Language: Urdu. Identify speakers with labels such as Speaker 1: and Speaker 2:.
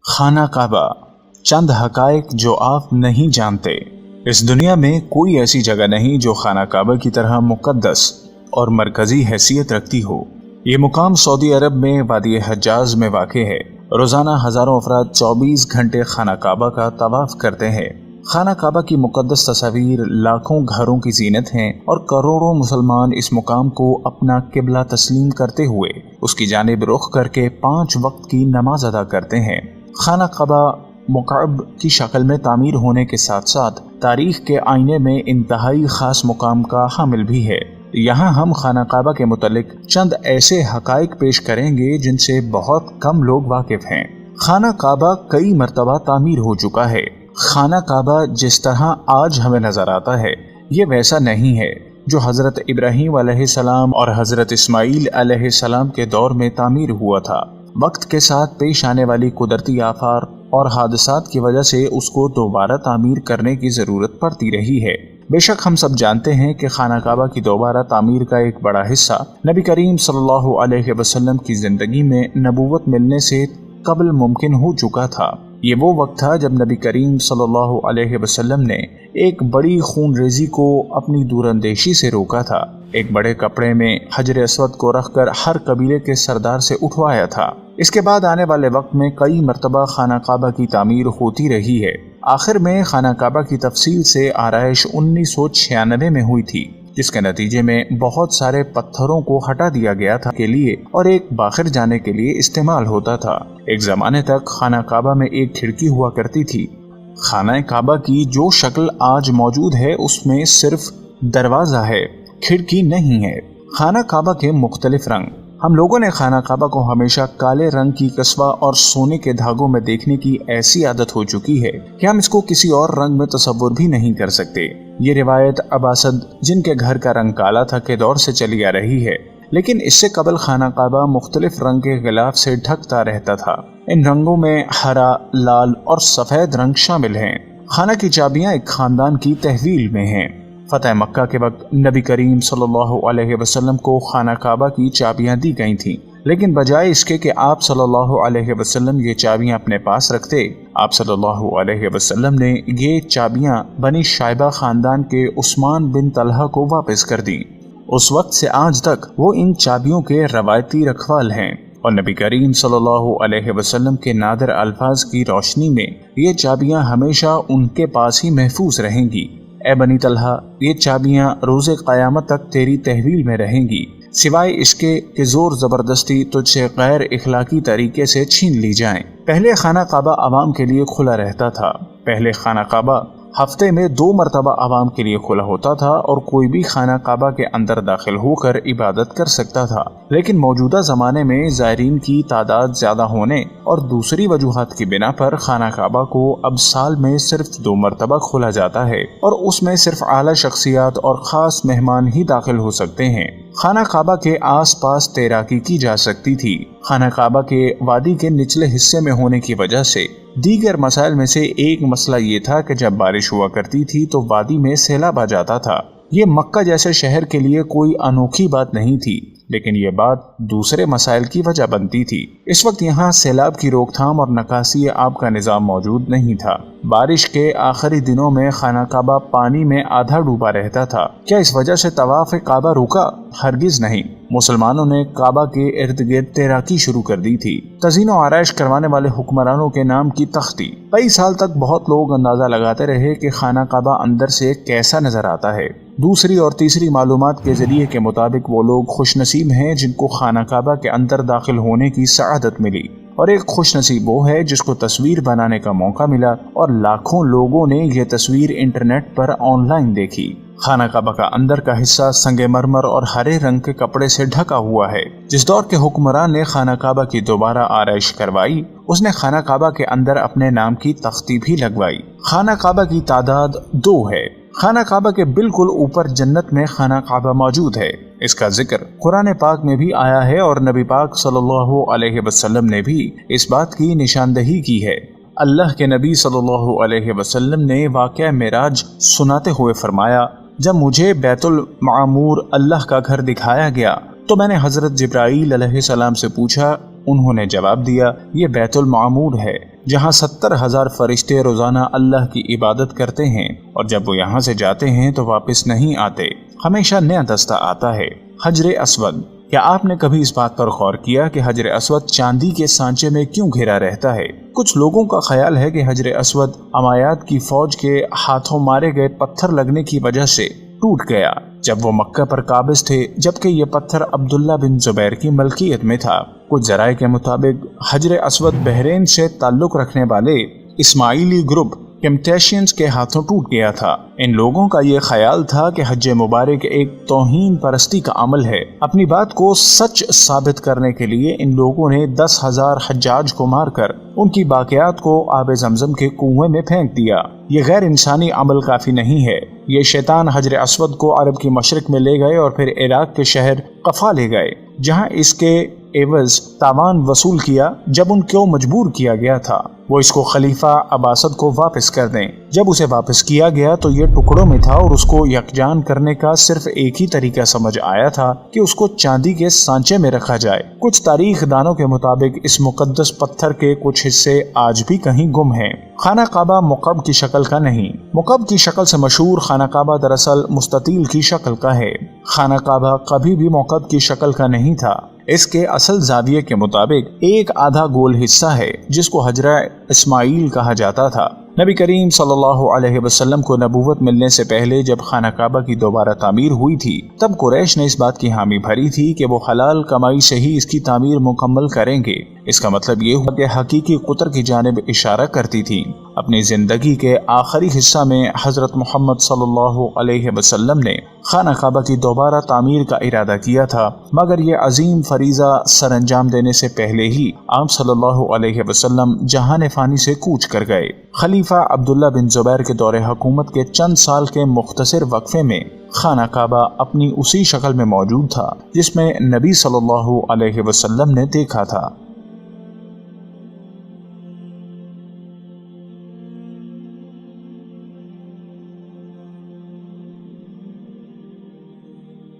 Speaker 1: خانہ کعبہ، چند حقائق جو آپ نہیں جانتے۔ اس دنیا میں کوئی ایسی جگہ نہیں جو خانہ کعبہ کی طرح مقدس اور مرکزی حیثیت رکھتی ہو۔ یہ مقام سعودی عرب میں وادی حجاز میں واقع ہے۔ روزانہ ہزاروں افراد 24 گھنٹے خانہ کعبہ کا طواف کرتے ہیں۔ خانہ کعبہ کی مقدس تصاویر لاکھوں گھروں کی زینت ہیں اور کروڑوں مسلمان اس مقام کو اپنا قبلہ تسلیم کرتے ہوئے اس کی جانب رخ کر کے 5 وقت کی نماز ادا کرتے ہیں۔ خانہ کعبہ مکعب کی شکل میں تعمیر ہونے کے ساتھ ساتھ تاریخ کے آئینے میں انتہائی خاص مقام کا حامل بھی ہے۔ یہاں ہم خانہ کعبہ کے متعلق چند ایسے حقائق پیش کریں گے جن سے بہت کم لوگ واقف ہیں۔ خانہ کعبہ کئی مرتبہ تعمیر ہو چکا ہے۔ خانہ کعبہ جس طرح آج ہمیں نظر آتا ہے یہ ویسا نہیں ہے جو حضرت ابراہیم علیہ السلام اور حضرت اسماعیل علیہ السلام کے دور میں تعمیر ہوا تھا۔ وقت کے ساتھ پیش آنے والی قدرتی آفات اور حادثات کی وجہ سے اس کو دوبارہ تعمیر کرنے کی ضرورت پڑتی رہی ہے۔ بے شک ہم سب جانتے ہیں کہ خانہ کعبہ کی دوبارہ تعمیر کا ایک بڑا حصہ نبی کریم صلی اللہ علیہ وسلم کی زندگی میں نبوت ملنے سے قبل ممکن ہو چکا تھا۔ یہ وہ وقت تھا جب نبی کریم صلی اللہ علیہ وسلم نے ایک بڑی خون ریزی کو اپنی دور اندیشی سے روکا تھا۔ ایک بڑے کپڑے میں حجر اسود کو رکھ کر ہر قبیلے کے سردار سے اٹھوایا تھا۔ اس کے بعد آنے والے وقت میں کئی مرتبہ خانہ کعبہ کی تعمیر ہوتی رہی ہے۔ آخر میں خانہ کعبہ کی تفصیل سے آرائش 1996 میں ہوئی تھی، جس کے نتیجے میں بہت سارے پتھروں کو ہٹا دیا گیا تھا کے لیے اور ایک باہر جانے کے لیے استعمال ہوتا تھا۔ ایک زمانے تک خانہ کعبہ میں ایک کھڑکی ہوا کرتی تھی۔ خانہ کعبہ کی جو شکل آج موجود ہے اس میں صرف دروازہ ہے، کھڑکی نہیں ہے۔ خانہ کعبہ کے مختلف رنگ۔ ہم لوگوں نے خانہ کعبہ کو ہمیشہ کالے رنگ کی کسوہ اور سونے کے دھاگوں میں دیکھنے کی ایسی عادت ہو چکی ہے کہ ہم اس کو کسی اور رنگ میں تصور بھی نہیں کر سکتے۔ یہ روایت اباسد جن کے گھر کا رنگ کالا تھا کے دور سے چلی آ رہی ہے، لیکن اس سے قبل خانہ کعبہ مختلف رنگ کے غلاف سے ڈھکتا رہتا تھا۔ ان رنگوں میں ہرا، لال اور سفید رنگ شامل ہیں۔ خانہ کی چابیاں ایک خاندان کی تحویل میں ہیں۔ فتح مکہ کے وقت نبی کریم صلی اللہ علیہ وسلم کو خانہ کعبہ کی چابیاں دی گئی تھیں، لیکن بجائے اس کے کہ آپ صلی اللہ علیہ وسلم یہ چابیاں اپنے پاس رکھتے، آپ صلی اللہ علیہ وسلم نے یہ چابیاں بنی شائبہ خاندان کے عثمان بن طلحہ کو واپس کر دیں۔ اس وقت سے آج تک وہ ان چابیوں کے روایتی رکھوال ہیں اور نبی کریم صلی اللہ علیہ وسلم کے نادر الفاظ کی روشنی میں یہ چابیاں ہمیشہ ان کے پاس ہی محفوظ رہیں گی۔ اے بنی طلحہ، یہ چابیاں روز قیامت تک تیری تحویل میں رہیں گی، سوائے اس کے کہ زور زبردستی تجھ سے غیر اخلاقی طریقے سے چھین لی جائیں۔ پہلے خانہ کعبہ عوام کے لیے کھلا رہتا تھا۔ پہلے خانہ کعبہ ہفتے میں 2 مرتبہ عوام کے لیے کھلا ہوتا تھا اور کوئی بھی خانہ کعبہ کے اندر داخل ہو کر عبادت کر سکتا تھا، لیکن موجودہ زمانے میں زائرین کی تعداد زیادہ ہونے اور دوسری وجوہات کی بنا پر خانہ کعبہ کو اب سال میں صرف 2 مرتبہ کھولا جاتا ہے اور اس میں صرف اعلیٰ شخصیات اور خاص مہمان ہی داخل ہو سکتے ہیں۔ خانہ کعبہ کے آس پاس تیراکی کی جا سکتی تھی۔ خانہ کعبہ کے وادی کے نچلے حصے میں ہونے کی وجہ سے دیگر مسائل میں سے ایک مسئلہ یہ تھا کہ جب بارش ہوا کرتی تھی تو وادی میں سیلاب آ جاتا تھا۔ یہ مکہ جیسے شہر کے لیے کوئی انوکھی بات نہیں تھی، لیکن یہ بات دوسرے مسائل کی وجہ بنتی تھی۔ اس وقت یہاں سیلاب کی روک تھام اور نکاسی آب کا نظام موجود نہیں تھا۔ بارش کے آخری دنوں میں خانہ کعبہ پانی میں آدھا ڈوبا رہتا تھا۔ کیا اس وجہ سے طواف کعبہ رکا؟ ہرگز نہیں۔ مسلمانوں نے کعبہ کے ارد گرد تیراکی شروع کر دی تھی۔ تزئین و آرائش کروانے والے حکمرانوں کے نام کی تختی۔ کئی سال تک بہت لوگ اندازہ لگاتے رہے کہ خانہ کعبہ اندر سے کیسا نظر آتا ہے۔ دوسری اور تیسری معلومات کے ذریعے کے مطابق وہ لوگ خوش نصیب ہیں جن کو خانہ کعبہ کے اندر داخل ہونے کی سعادت ملی، اور ایک خوش نصیب وہ ہے جس کو تصویر بنانے کا موقع ملا اور لاکھوں لوگوں نے یہ تصویر انٹرنیٹ پر آن لائن دیکھی۔ خانہ کعبہ کا اندر کا حصہ سنگ مرمر اور ہرے رنگ کے کپڑے سے ڈھکا ہوا ہے۔ جس دور کے حکمران نے خانہ کعبہ کی دوبارہ آرائش کروائی اس نے خانہ کعبہ کے اندر اپنے نام کی تختی بھی لگوائی۔ خانہ کعبہ کی تعداد 2 ہے۔ خانہ کعبہ کے بالکل اوپر جنت میں خانہ کعبہ موجود ہے۔ اس کا ذکر قرآن پاک میں بھی آیا ہے اور نبی پاک صلی اللہ علیہ وسلم نے بھی اس بات کی نشاندہی کی ہے۔ اللہ کے نبی صلی اللہ علیہ وسلم نے واقعہ معراج سناتے ہوئے فرمایا، جب مجھے بیت المعمور اللہ کا گھر دکھایا گیا تو میں نے حضرت جبرائیل علیہ السلام سے پوچھا انہوں نے جواب دیا، یہ بیت المعمور ہے جہاں 70,000 فرشتے روزانہ اللہ کی عبادت کرتے ہیں، اور جب وہ یہاں سے جاتے ہیں تو واپس نہیں آتے، ہمیشہ نیا دستہ آتا ہے۔ حجر اسود، کیا آپ نے کبھی اس بات پر غور کیا کہ حجر اسود چاندی کے سانچے میں کیوں گھرا رہتا ہے؟ کچھ لوگوں کا خیال ہے کہ حجر اسود امویات کی فوج کے ہاتھوں مارے گئے پتھر لگنے کی وجہ سے ٹوٹ گیا جب وہ مکہ پر قابض تھے، جبکہ یہ پتھر عبداللہ بن زبیر کی ملکیت میں تھا۔ کچھ ذرائع کے مطابق حجر اسود بحرین سے تعلق رکھنے والے اسماعیلی گروپ کیمٹیشینز کے ہاتھوں ٹوٹ گیا تھا۔ ان لوگوں کا یہ خیال تھا کہ حج مبارک ایک توہین پرستی کا عمل ہے۔ اپنی بات کو سچ ثابت کرنے کے لیے ان لوگوں نے 10,000 حجاج کو مار کر ان کی باقیات کو آب زمزم کے کنویں میں پھینک دیا۔ یہ غیر انسانی عمل کافی نہیں ہے۔ یہ شیطان حجر اسود کو عرب کی مشرق میں لے گئے اور پھر عراق کے شہر قفا لے گئے، جہاں اس کے عوض تاوان وصول کیا۔ جب ان کو مجبور کیا گیا تھا وہ اس کو خلیفہ عباسد کو واپس کر دیں۔ جب اسے واپس کیا گیا تو یہ ٹکڑوں میں تھا اور اس کو یکجان کرنے کا صرف ایک ہی طریقہ سمجھ آیا تھا کہ اس کو چاندی کے سانچے میں رکھا جائے۔ کچھ تاریخ دانوں کے مطابق اس مقدس پتھر کے کچھ حصے آج بھی کہیں گم ہیں۔ خانہ کعبہ مکعب کی شکل کا نہیں۔ مکعب کی شکل سے مشہور خانہ کعبہ دراصل مستطیل کی شکل کا ہے۔ خانہ کعبہ کبھی بھی مکعب کی شکل کا نہیں تھا۔ اس کے اصل زاویے کے مطابق ایک آدھا گول حصہ ہے جس کو حجرہ اسماعیل کہا جاتا تھا۔ نبی کریم صلی اللہ علیہ وسلم کو نبوت ملنے سے پہلے جب خانہ کعبہ کی دوبارہ تعمیر ہوئی تھی تب قریش نے اس بات کی حامی بھری تھی کہ وہ حلال کمائی سے ہی اس کی تعمیر مکمل کریں گے۔ اس کا مطلب یہ ہوا کہ حقیقی قطر کی جانب اشارہ کرتی تھی۔ اپنی زندگی کے آخری حصہ میں حضرت محمد صلی اللہ علیہ وسلم نے خانہ کعبہ کی دوبارہ تعمیر کا ارادہ کیا تھا، مگر یہ عظیم فریضہ سر انجام دینے سے پہلے ہی آپ صلی اللہ علیہ وسلم جہان فانی سے کوچ کر گئے۔ خلیفہ عبداللہ بن زبیر کے دور حکومت کے چند سال کے مختصر وقفے میں خانہ کعبہ اپنی اسی شکل میں موجود تھا جس میں نبی صلی اللہ علیہ وسلم نے دیکھا تھا۔